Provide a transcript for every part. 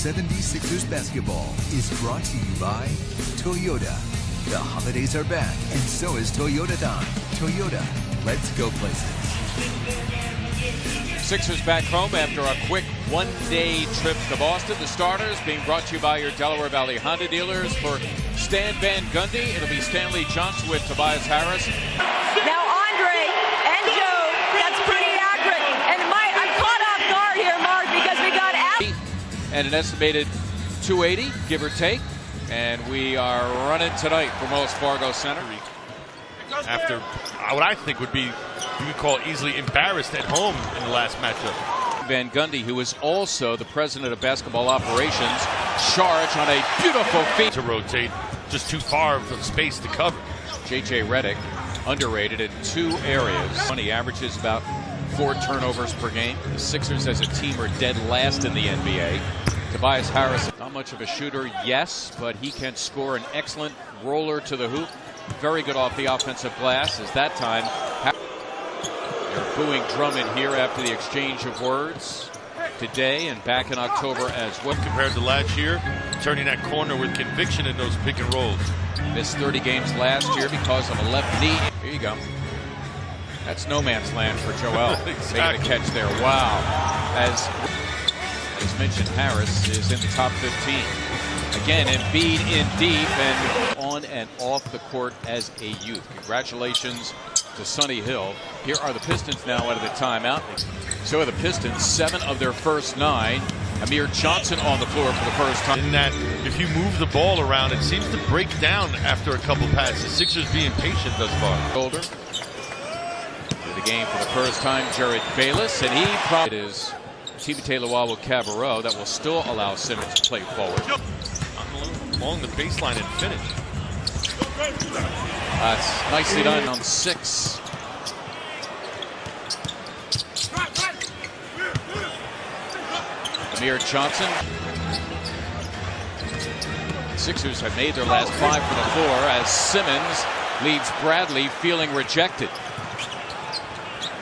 76ers basketball is brought to you by Toyota. The holidays are back, and so is Toyota Time. Toyota, let's go places. Sixers back home after a quick one-day trip to Boston. The starters being brought to you by your Delaware Valley Honda dealers. For Stan Van Gundy, it'll be Stanley Johnson with Tobias Harris. Now Andre and Joe, that's pretty accurate. And I'm caught off guard here, Mark, because we got and an estimated 280, give or take. And we are running tonight from Wells Fargo Center. After what I think would be, you could call easily embarrassed at home in the last matchup. Van Gundy, who is also the president of basketball operations, charge on a beautiful feat to rotate, just too far of space to cover. J.J. Redick, underrated in two areas. He averages about 4 turnovers per game. The Sixers as a team are dead last in the NBA. Tobias Harris, not much of a shooter, yes, but he can score an excellent roller to the hoop. Very good off the offensive glass. As that time, they're booing Drummond here after the exchange of words today and back in October as well. Compared to last year, turning that corner with conviction in those pick and rolls. Missed 30 games last year because of a left knee. Here you go. That's no man's land for Joel. Exactly. Making a catch there. Wow. As mentioned, Harris is in the top 15. Again, Embiid in deep and on and off the court as a youth. Congratulations to Sonny Hill. Here are the Pistons now out of the timeout. So are the Pistons, 7 of their first 9. Amir Johnson on the floor for the first time. In that, if you move the ball around, it seems to break down after a couple passes. Sixers being patient thus far. Shoulder. To the game for the first time, Jared Bayless, and he probably is Timothé Luwawu-Cabarrot that will still allow Simmons to play forward. Along the baseline and finish. That's nicely done on 6. Amir Johnson. Sixers have made their last 5 for the floor as Simmons leaves Bradley feeling rejected.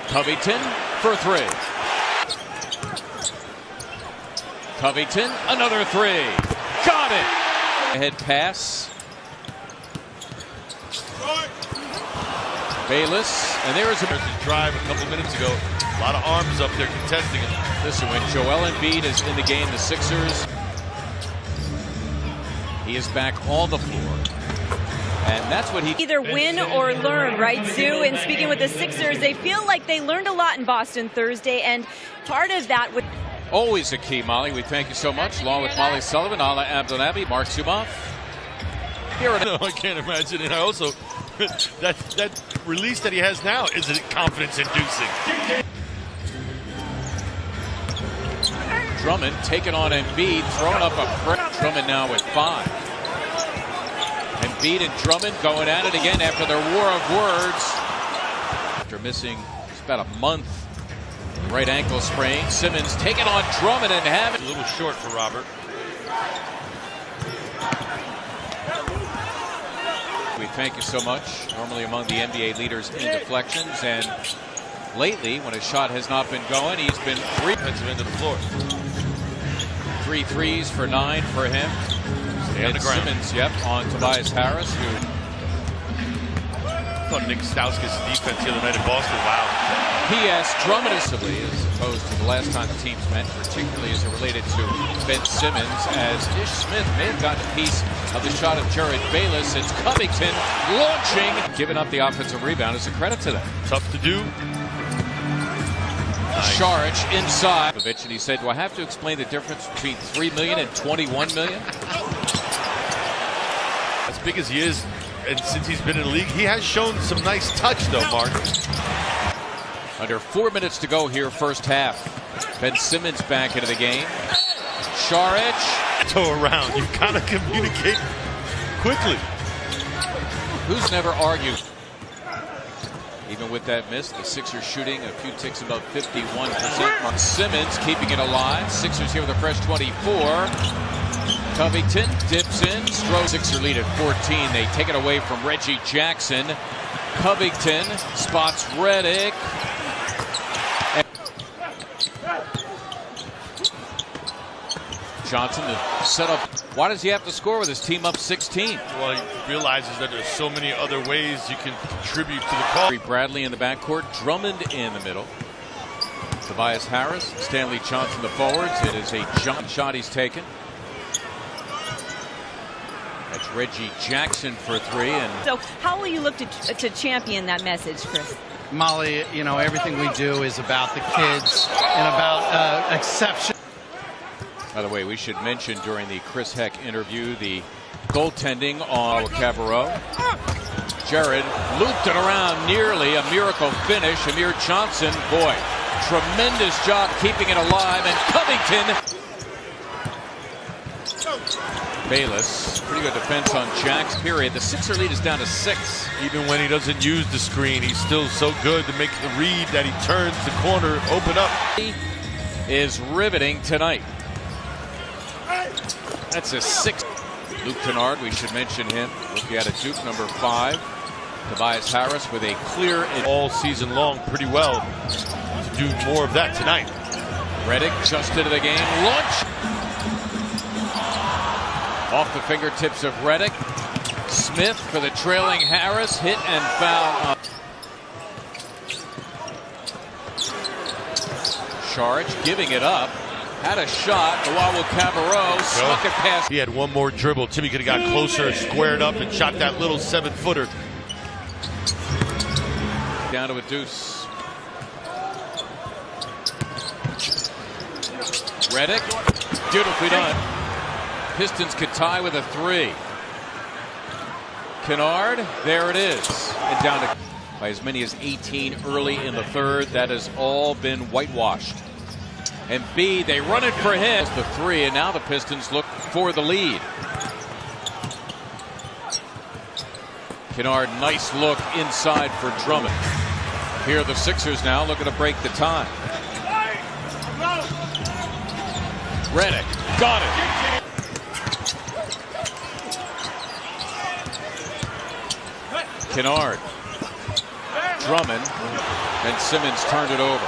Covington for 3. Covington, another 3. Got it! Ahead pass. Bayless, and there's a drive a couple minutes ago. A lot of arms up there contesting it. Listen, when Joel Embiid is in the game, the Sixers, he is back on the floor. And that's what he either win or learn, right, Sue? And speaking with the Sixers, they feel like they learned a lot in Boston Thursday, and part of that would always a key, Molly. We thank you so much. Along with Molly Sullivan, Ala Abdelnabi, Mark Sumoff. No, I can't imagine. And I also, that release that he has now isn't confidence-inducing. Drummond taking on Embiid, throwing up a press. Drummond now with 5. Embiid and Drummond going at it again after their war of words. After missing about a month. Right ankle sprain. Simmons taking on Drummond and having a little short for Robert. We thank you so much. Normally among the NBA leaders in deflections, and lately when a shot has not been going, he's been 3 defensive end of the floor. 3 threes for 9 for him. Stay on the ground. Simmons, yep, on Tobias Harris, who I thought Nick Stauskas' defense the other night in Boston. Wow. P.S. Drummond as opposed to the last time the teams met, particularly as it related to Ben Simmons, as Ish Smith may have gotten a piece of the shot of Jared Bayless. It's Covington launching. Giving up the offensive rebound is a credit to them. Tough to do. Nice. Charge inside. And he said, do I have to explain the difference between $3 million and $21 million? As big as he is, and since he's been in the league, he has shown some nice touch, though, Mark. Under 4 minutes to go here, first half. Ben Simmons back into the game. Saric. Toe around. You gotta communicate quickly. Who's never argued? Even with that miss, the Sixers shooting a few ticks above 51%. Mark Simmons keeping it alive. Sixers here with a fresh 24. Covington dips in. Sixer lead at 14. They take it away from Reggie Jackson. Covington spots Redick. Johnson to set up. Why does he have to score with his team up 16? Well, he realizes that there's so many other ways you can contribute to the call. Bradley in the backcourt, Drummond in the middle. Tobias Harris, Stanley Johnson the forwards. It is a jump shot he's taken. That's Reggie Jackson for three. And so how will you look to champion that message, Chris? Molly, you know, everything we do is about the kids and about exception. By the way, we should mention during the Chris Heck interview the goaltending on Cabarrot. Jared looped it around, nearly a miracle finish. Amir Johnson, boy, tremendous job keeping it alive. And Covington. Bayless, pretty good defense on Jack's period. The Sixer lead is down to 6. Even when he doesn't use the screen, he's still so good to make the read that he turns the corner, open up. He is riveting tonight. That's a 6. Luke Kennard, we should mention him. Rookie out of Duke, number 5. Tobias Harris with a clear all season long pretty well to do more of that tonight. Redick just into the game. Launch. Off the fingertips of Redick. Smith for the trailing Harris. Hit and foul. Sharge giving it up. Had a shot. Owawu Cabarrot snuck it past. He had one more dribble. Timmy could have got closer, squared up, and shot that little 7-footer. Down to a deuce. Redick. Beautifully done. Pistons could tie with a 3. Kennard, there it is. And down to by as many as 18 early in the third. That has all been whitewashed. And B, they run it for him. It's the 3, and now the Pistons look for the lead. Kennard, nice look inside for Drummond. Here are the Sixers now looking to break the tie. Redick, got it. Kennard, Drummond, and Simmons turned it over.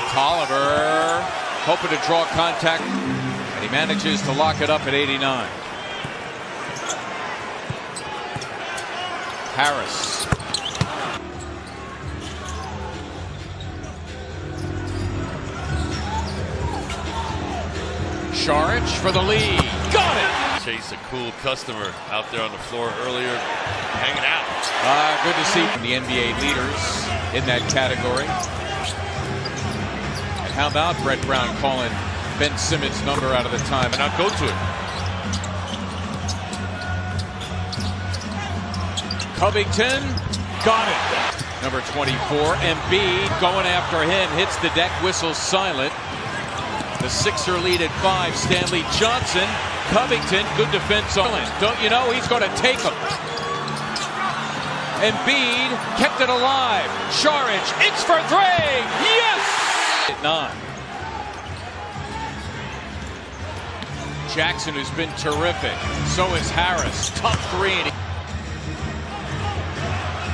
Tolliver hoping to draw contact, and he manages to lock it up at 89. Harris. Saric for the lead. Got it! Chase, a cool customer out there on the floor earlier, hanging out. Good to see the NBA leaders in that category. And how about Brett Brown calling Ben Simmons' number out of the time? And I'll go to it. Covington got it. Number 24, Embiid going after him, hits the deck, whistle silent. The Sixer lead at 5. Stanley Johnson, Covington, good defense on him. Don't you know he's going to take him? Embiid kept it alive. Saric, it's for 3. Yes! At 9. Jackson, who's been terrific. So is Harris. Tough 3.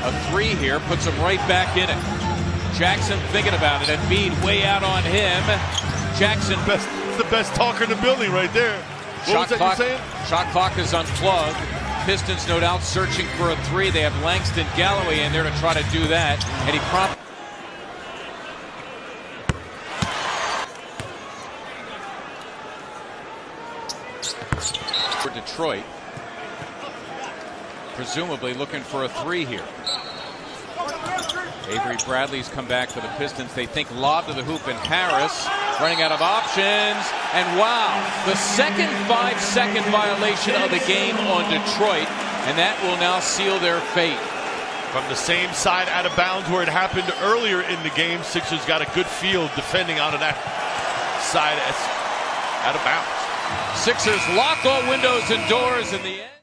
A 3 here puts him right back in it. Jackson thinking about it. Embiid way out on him. Jackson. The best talker in the building right there. What was that you saying? Shot clock is unplugged. Pistons no doubt searching for a 3. They have Langston Galloway in there to try to do that. And he prompted. For Detroit. Presumably looking for a 3 here. Avery Bradley's come back for the Pistons. They think lob to the hoop, and Harris running out of options. And wow, the second 5-second violation of the game on Detroit, and that will now seal their fate. From the same side out of bounds where it happened earlier in the game, Sixers got a good field defending out of that side out of bounds. Sixers lock all windows and doors in the end.